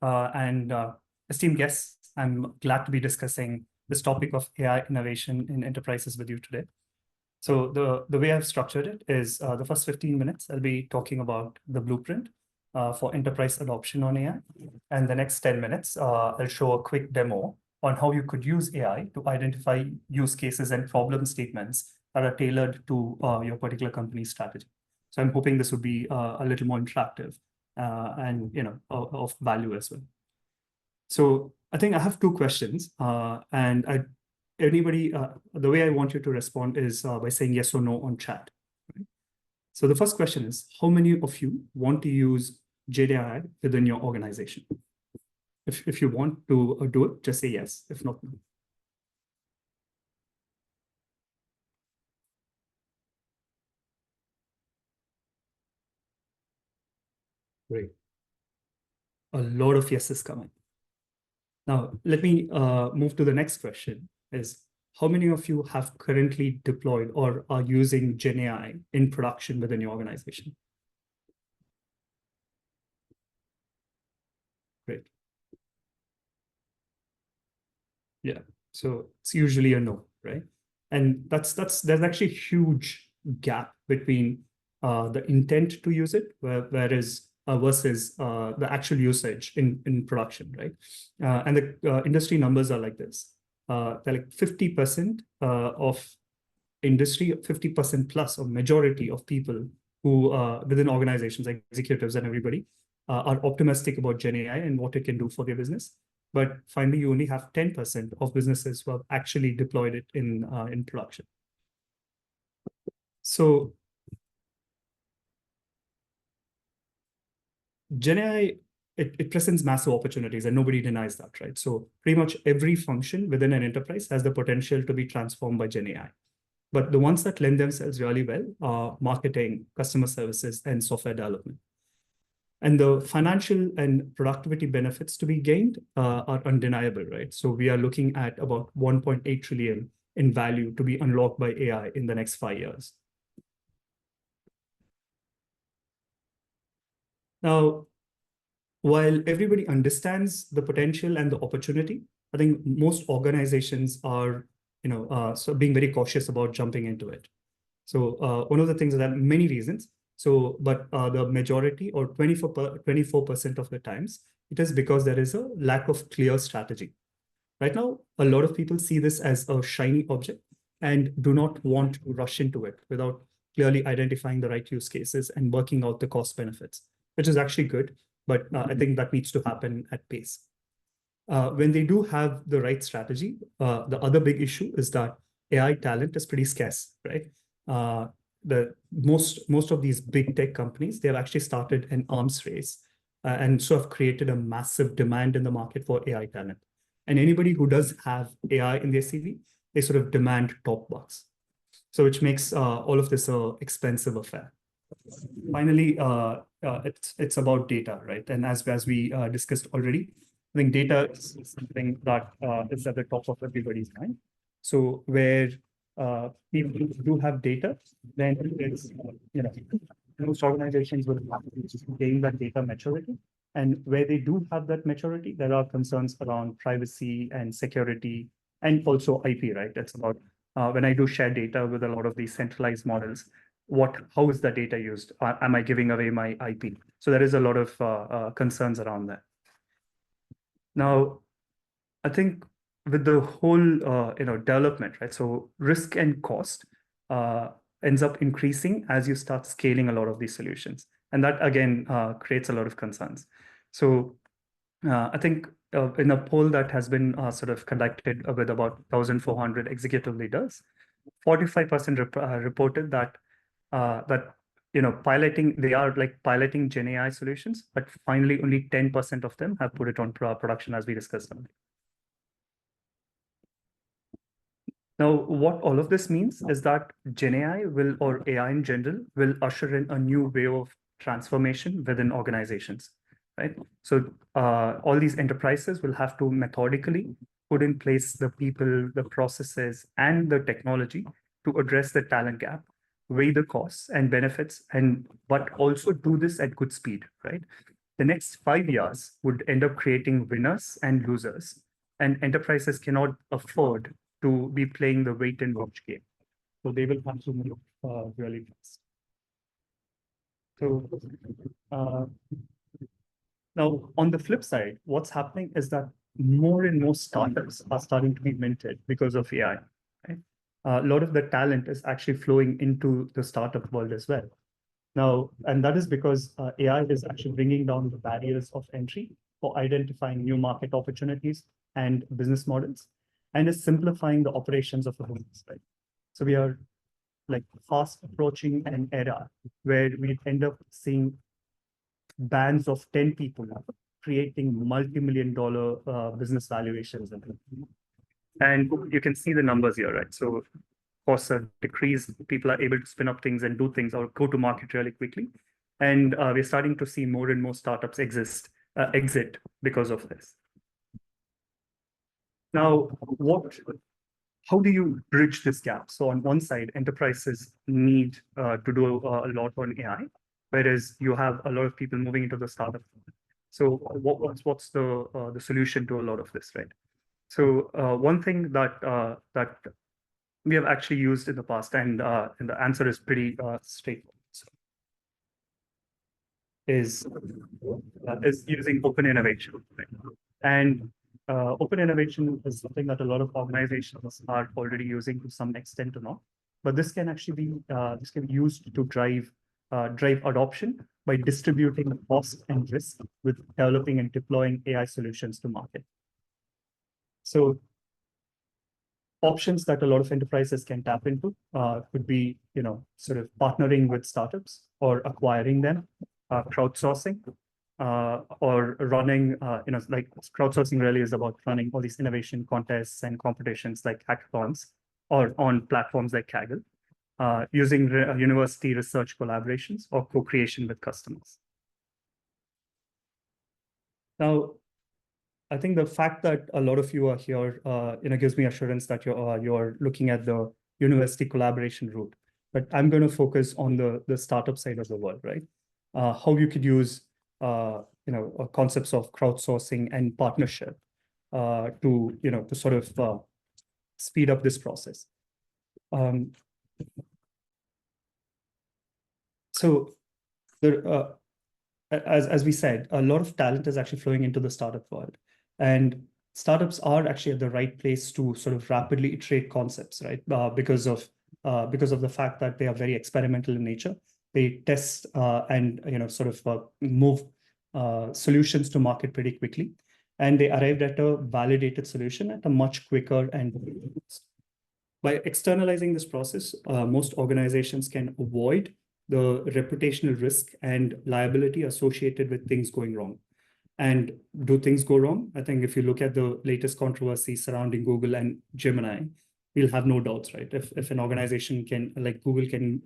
and esteemed guests, I'm glad to be discussing this topic of AI innovation in enterprises with you today. So the way I've structured it is the first 15 minutes, I'll be talking about the blueprint for enterprise adoption on AI. And the next 10 minutes, I'll show a quick demo on how you could use AI to identify use cases and problem statements that are tailored to your particular company's strategy. So I'm hoping this would be a little more interactive and of value as well. So I think I have two questions, and the way I want you to respond is by saying yes or no on chat. Right? So the first question is, how many of you want to use GenAI within your organization? If you want to do it, just say yes. If not, no. Great. A lot of yeses coming. Now, let me move to the next question is, how many of you have currently deployed or are using GenAI in production within your organization? Great. Yeah, so it's usually a no, right? And there's actually a huge gap between the intent to use it, versus the actual usage in production, right? And the industry numbers are like this. They're like 50% of industry, 50% plus, or majority of people who within organizations, like executives and everybody, are optimistic about Gen AI and what it can do for their business. But finally, you only have 10% of businesses who have actually deployed it in production. So Gen AI, it presents massive opportunities, and nobody denies that, right? So pretty much every function within an enterprise has the potential to be transformed by Gen AI. But the ones that lend themselves really well are marketing, customer services, and software development. And the financial and productivity benefits to be gained are undeniable, right? So we are looking at about 1.8 trillion in value to be unlocked by AI in the next 5 years. Now, while everybody understands the potential and the opportunity, I think most organizations are, so being very cautious about jumping into it. So one of the things, that many reasons. So, but the majority, or 24% of the times, it is because there is a lack of clear strategy. Right now, a lot of people see this as a shiny object and do not want to rush into it without clearly identifying the right use cases and working out the cost benefits, which is actually good. But I think that needs to happen at pace. When they do have the right strategy, the other big issue is that AI talent is pretty scarce, right? The most of these big tech companies, they have actually started an arms race and so have created a massive demand in the market for AI talent. And anybody who does have AI in their CV, they sort of demand top bucks. So which makes all of this an expensive affair. Finally, it's about data, right? And as we discussed already, I think data is something that is at the top of everybody's mind. So where people do have data, then it's, most organizations will have to gain that data maturity. And where they do have that maturity, there are concerns around privacy and security, and also IP, right? It's about when I do share data with a lot of these centralized models, how is the data used? Am I giving away my IP? So there is a lot of concerns around that. Now, I think with the whole development, right? So risk and cost ends up increasing as you start scaling a lot of these solutions, and that again creates a lot of concerns. So I think in a poll that has been sort of conducted with about 1,400 executive leaders, 45% reported that they are piloting Gen AI solutions, but finally only 10% of them have put it on production, as we discussed earlier. Now, what all of this means is that Gen AI or AI in general, will usher in a new wave of transformation within organizations, right? So all these enterprises will have to methodically put in place the people, the processes, and the technology to address the talent gap, weigh the costs and benefits, but also do this at good speed, right? the next 5 years would end up creating winners and losers, and enterprises cannot afford to be playing the wait and watch game. So they will have to move really fast. So now, on the flip side, what's happening is that more and more startups are starting to be minted because of AI. Right? A lot of the talent is actually flowing into the startup world as well. Now, and that is because AI is actually bringing down the barriers of entry for identifying new market opportunities and business models, and is simplifying the operations of the business. Right? So we are like fast approaching an era where we end up seeing bands of 10 people creating multi-million-dollar business valuations. And you can see the numbers here, right? So costs have decreased, people are able to spin up things and do things or go to market really quickly. And we're starting to see more and more startups exit because of this. Now, how do you bridge this gap? So on one side, enterprises need to do a lot on AI, whereas you have a lot of people moving into the startup. So what's the solution to a lot of this, right? So one thing that we have actually used in the past, and the answer is pretty straightforward, is using open innovation. Right? And open innovation is something that a lot of organizations are already using to some extent or not. But this can actually be used to drive adoption by distributing the cost and risk with developing and deploying AI solutions to market. So options that a lot of enterprises can tap into could be, sort of partnering with startups or acquiring them, crowdsourcing, or running, like crowdsourcing really is about running all these innovation contests and competitions like hackathons or on platforms like Kaggle, using university research collaborations or co-creation with customers. Now, I think the fact that a lot of you are here, gives me assurance that you're looking at the university collaboration route. But I'm going to focus on the startup side of the world, right? How you could use, concepts of crowdsourcing and partnership to sort of speed up this process. So there, as we said, a lot of talent is actually flowing into the startup world. And startups are actually at the right place to sort of rapidly iterate concepts, right? Because of the fact that they are very experimental in nature. They test and sort of move solutions to market pretty quickly. And they arrived at a validated solution at a much quicker and by externalizing this process, most organizations can avoid the reputational risk and liability associated with things going wrong. And do things go wrong? I think if you look at the latest controversy surrounding Google and Gemini, we'll have no doubts, right? If an organization like Google can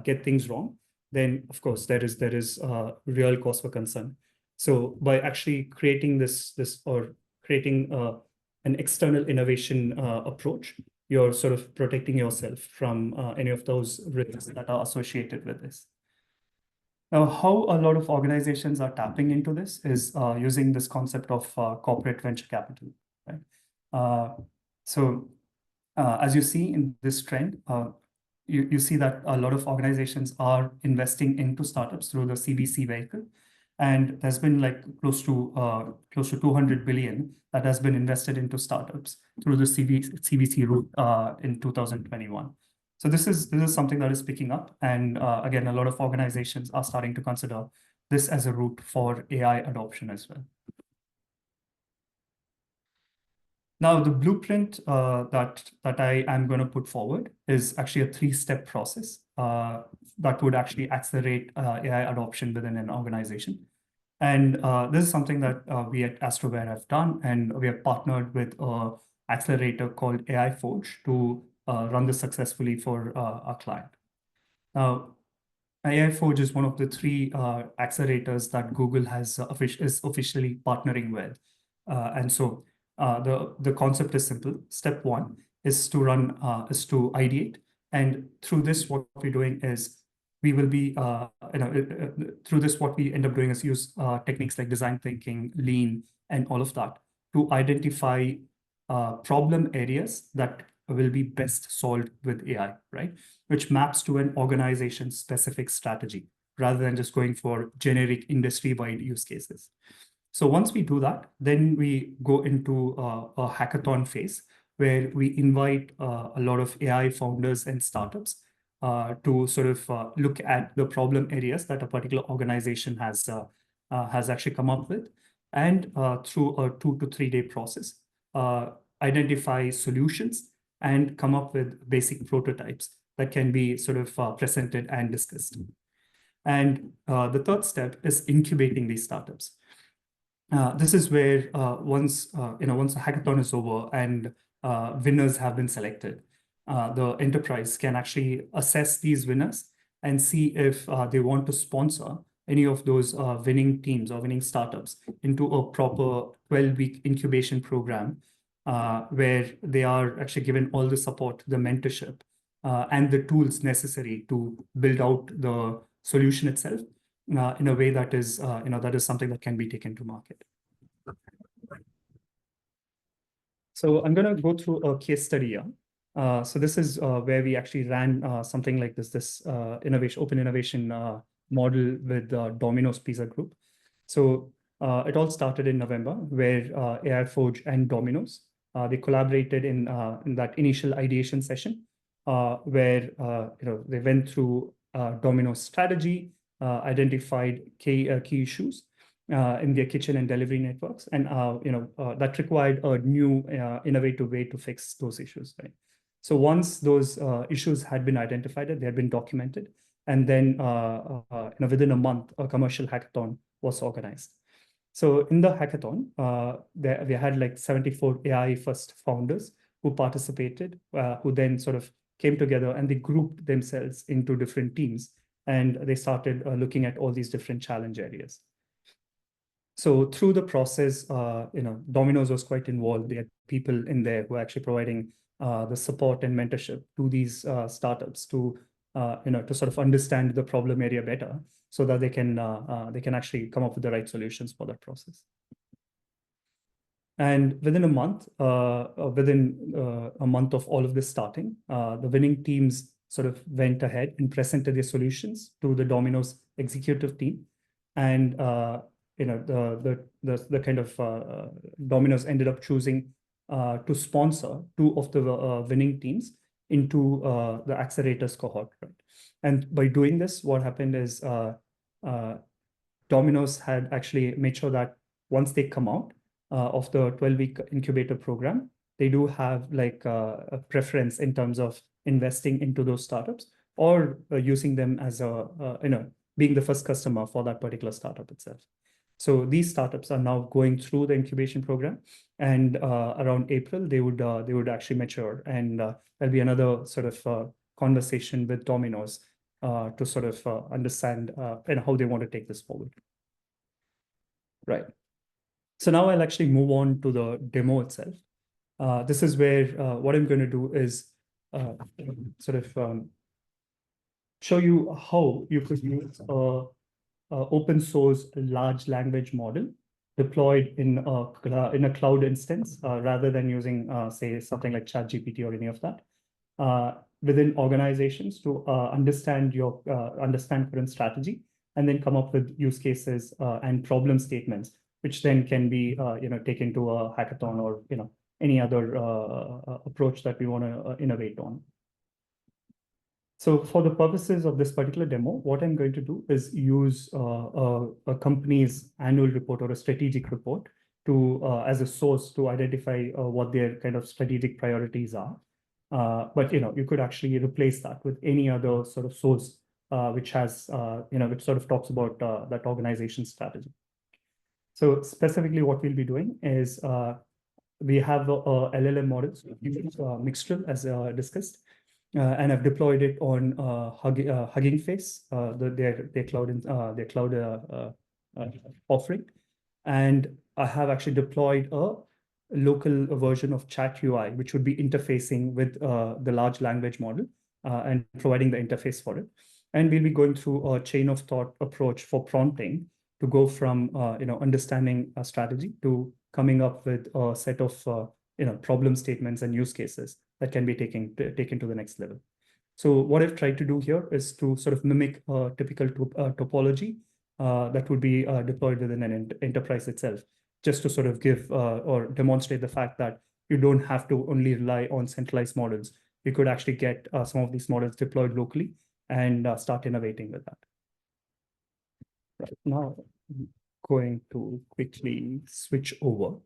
get things wrong, then of course there is real cause for concern. So by actually creating creating an external innovation approach, you're sort of protecting yourself from any of those risks that are associated with this. Now, how a lot of organizations are tapping into this is using this concept of corporate venture capital, right? So as you see in this trend, you see that a lot of organizations are investing into startups through the CVC vehicle. And there's been like close to 200 billion that has been invested into startups through the CVC route in 2021. So this is something that is picking up. And again, a lot of organizations are starting to consider this as a route for AI adoption as well. Now, the blueprint that I am going to put forward is actually a 3-step process that would actually accelerate AI adoption within an organization. And this is something that we at Astroware have done, and we have partnered with an accelerator called AI Forge to run this successfully for our client. Now, AI Forge is one of the 3 accelerators that Google is officially partnering with. And so the concept is simple. Step 1 is to ideate. And through this, what we're doing is we will be, through this, what we end up doing is use techniques like design thinking, lean, and all of that to identify problem areas that will be best solved with AI, right? Which maps to an organization-specific strategy rather than just going for generic industry-wide use cases. So once we do that, then we go into a hackathon phase where we invite a lot of AI founders and startups to sort of look at the problem areas that a particular organization has actually come up with, and through a 2 to 3 day process, identify solutions and come up with basic prototypes that can be sort of presented and discussed. And the third step is incubating these startups. This is where once the hackathon is over and winners have been selected, the enterprise can actually assess these winners and see if they want to sponsor any of those winning teams or winning startups into a proper 12-week incubation program where they are actually given all the support, the mentorship, and the tools necessary to build out the solution itself in a way that is, that is something that can be taken to market. So I'm going to go through a case study here. So this is where we actually ran something like this open innovation model with Domino's Pizza Group. So it all started in November, where AI Forge and Domino's they collaborated in that initial ideation session, where they went through Domino's strategy, identified key issues in their kitchen and delivery networks, and that required a new innovative way to fix those issues, right? So once those issues had been identified, they had been documented, and then within a month, a commercial hackathon was organized. So in the hackathon, we had like 74 AI first founders who participated, who then sort of came together and they grouped themselves into different teams, and they started looking at all these different challenge areas. So through the process, Domino's was quite involved. They had people in there who are actually providing the support and mentorship to these startups to sort of understand the problem area better, so that they can actually come up with the right solutions for that process. And within a month of all of this starting, the winning teams sort of went ahead and presented their solutions to the Domino's executive team, and the kind of Domino's ended up choosing to sponsor 2 of the winning teams into the accelerators cohort, right? And by doing this, what happened is Domino's had actually made sure that once they come out of the 12-week incubator program, they do have like a preference in terms of investing into those startups or using them as being the first customer for that particular startup itself. So these startups are now going through the incubation program, and around April they would actually mature, and there'll be another sort of conversation with Domino's to sort of understand how they want to take this forward. Right. So now I'll actually move on to the demo itself. This is where what I'm going to do is sort of show you how you could use open source large language model deployed in a cloud instance rather than using, say, something like ChatGPT or any of that within organizations to understand current strategy, and then come up with use cases and problem statements, which then can be taken to a hackathon or any other approach that we want to innovate on. So for the purposes of this particular demo, what I'm going to do is use a company's annual report or a strategic report to as a source to identify what their kind of strategic priorities are. But you could actually replace that with any other sort of source which has which sort of talks about that organization's strategy. So specifically, what we'll be doing is we have a LLM models, Mixtral, as discussed. And I've deployed it on Hugging Face, their cloud offering, and I have actually deployed a local version of Chat UI, which would be interfacing with the large language model and providing the interface for it. And we'll be going through a chain of thought approach for prompting to go from understanding a strategy to coming up with a set of problem statements and use cases that can be taken to the next level. So what I've tried to do here is to sort of mimic a typical topology that would be deployed within an enterprise itself, just to sort of give or demonstrate the fact that you don't have to only rely on centralized models. You could actually get some of these models deployed locally and start innovating with that. Right now, I'm going to quickly switch over.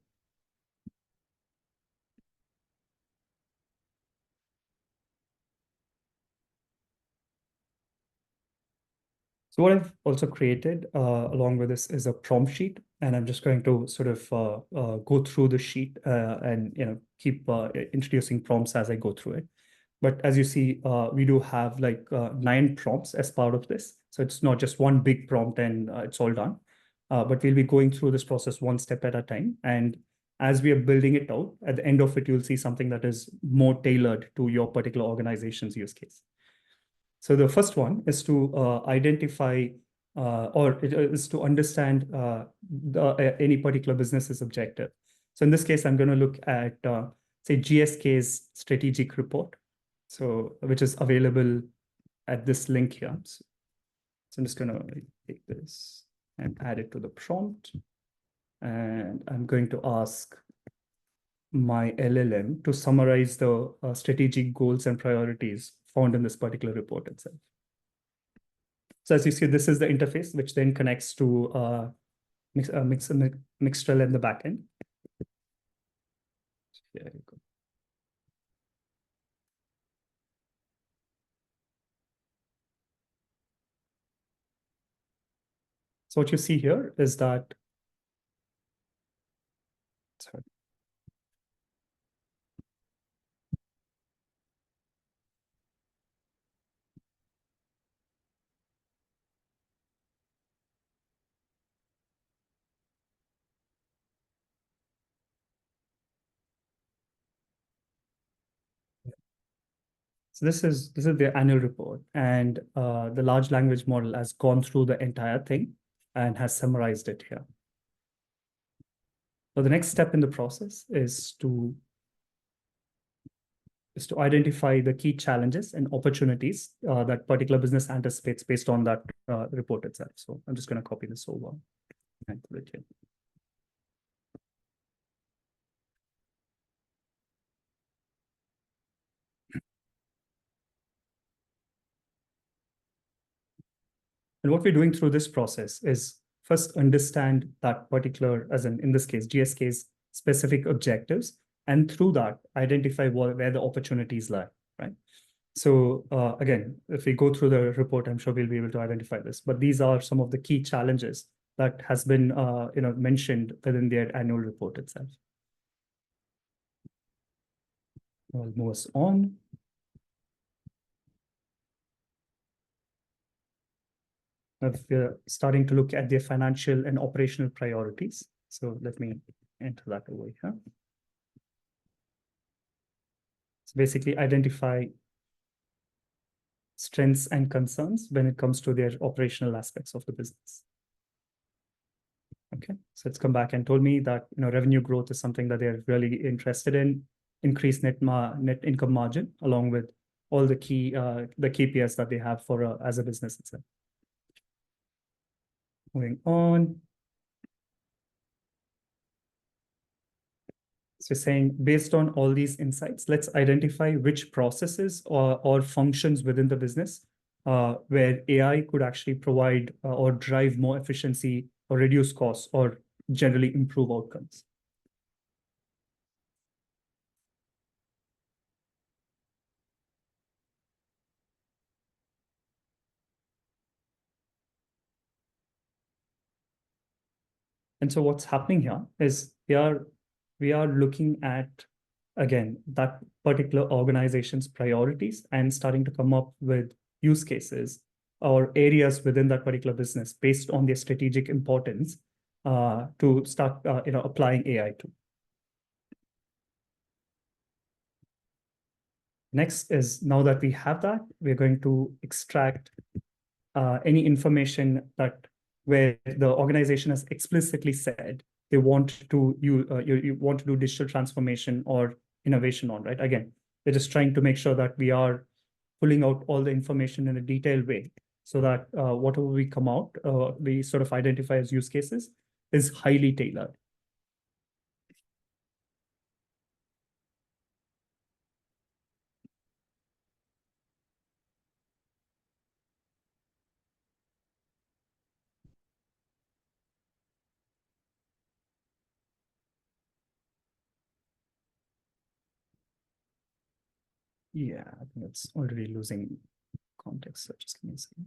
So what I've also created along with this is a prompt sheet, and I'm just going to sort of go through the sheet and keep introducing prompts as I go through it. But as you see, we do have like 9 prompts as part of this. So it's not just one big prompt and it's all done. But we'll be going through this process one step at a time. And as we are building it out, at the end of it, you'll see something that is more tailored to your particular organization's use case. So the first one is to identify or it is to understand any particular business's objective. So in this case, I'm going to look at, say, GSK's strategic report, so which is available at this link here. So I'm just going to take this and add it to the prompt. And I'm going to ask my LLM to summarize the strategic goals and priorities found in this particular report itself. So as you see, this is the interface, which then connects to Mixtral in the backend. There you go. So what you see here is that, sorry. So this is the annual report, and the large language model has gone through the entire thing and has summarized it here. So the next step in the process is to identify the key challenges and opportunities that particular business anticipates based on that report itself. So I'm just going to copy this over and put it here. And what we're doing through this process is first understand that particular, as in this case, GSK's specific objectives, and through that, identify where the opportunities lie, right? So again, if we go through the report, I'm sure we'll be able to identify this, but these are some of the key challenges that has been mentioned within their annual report itself. I'll move us on. If we're starting to look at their financial and operational priorities. So let me enter that over here. So basically identify strengths and concerns when it comes to their operational aspects of the business. Okay, so it's come back and told me that revenue growth is something that they're really interested in, increased net income margin, along with all the key the KPIs that they have for as a business itself. Moving on. So saying, based on all these insights, let's identify which processes or functions within the business where AI could actually provide or drive more efficiency or reduce costs or generally improve outcomes. And so what's happening here is we are looking at, again, that particular organization's priorities and starting to come up with use cases or areas within that particular business based on their strategic importance to start applying AI to. Next is, now that we have that, we're going to extract any information that where the organization has explicitly said they want to you want to do digital transformation or innovation on, right? Again, they're just trying to make sure that we are pulling out all the information in a detailed way so that whatever we come out, we sort of identify as use cases is highly tailored. Yeah, I think it's already losing context. So just give me a second.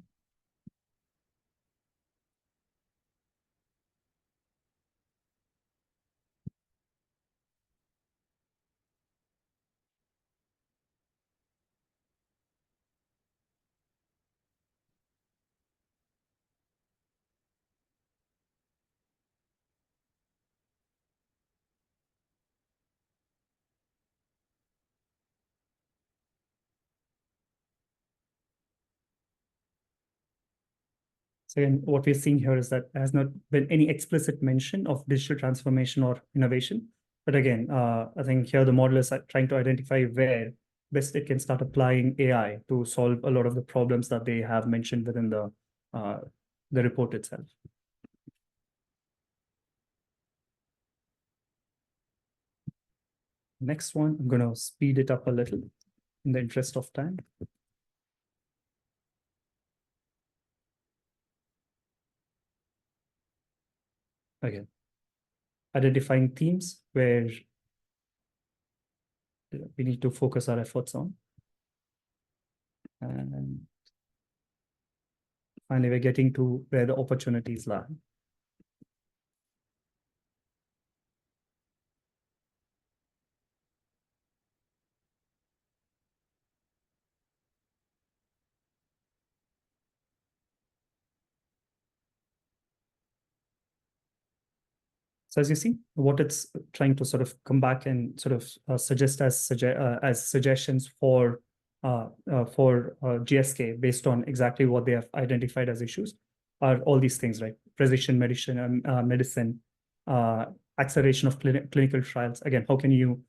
So again, what we're seeing here is that there has not been any explicit mention of digital transformation or innovation. But again, I think here the model is trying to identify where best it can start applying AI to solve a lot of the problems that they have mentioned within the report itself. Next one, I'm going to speed it up a little in the interest of time. Again, identifying themes where we need to focus our efforts on. And finally, we're getting to where the opportunities lie. So as you see, what it's trying to sort of come back and sort of suggest as suggestions for GSK based on exactly what they have identified as issues are all these things, right? Precision medicine, acceleration of clinical trials. Again, how can you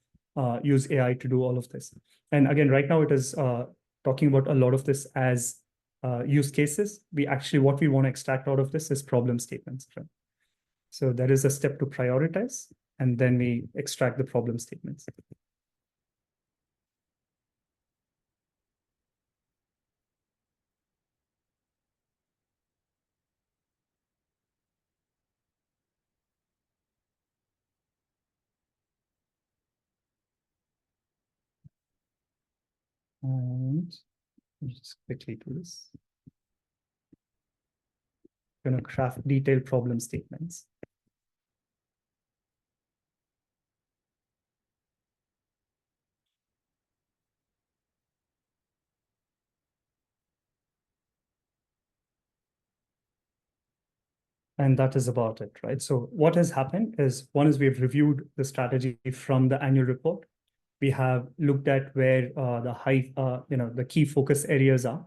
use AI to do all of this? And again, right now it is talking about a lot of this as use cases. What we want to extract out of this is problem statements, right? So there is a step to prioritize, and then we extract the problem statements. And just quickly do this. I'm going to craft detailed problem statements. And that is about it, right? So what has happened is, one is we've reviewed the strategy from the annual report. We have looked at where the key focus areas are.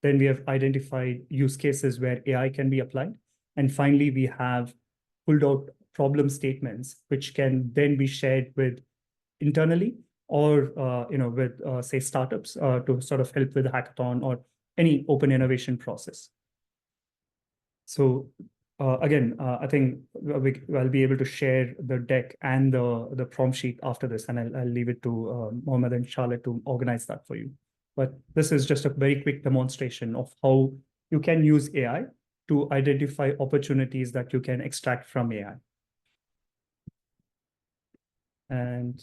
Then we have identified use cases where AI can be applied. And finally, we have pulled out problem statements, which can then be shared with internally or with say startups to sort of help with the hackathon or any open innovation process. So again, I think I'll be able to share the deck and the prompt sheet after this, and I'll leave it to Mohammed and Charlotte to organize that for you. But this is just a very quick demonstration of how you can use AI to identify opportunities that you can extract from AI. And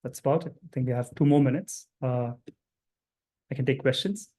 that's about it. I think we have 2 more minutes. I can take questions.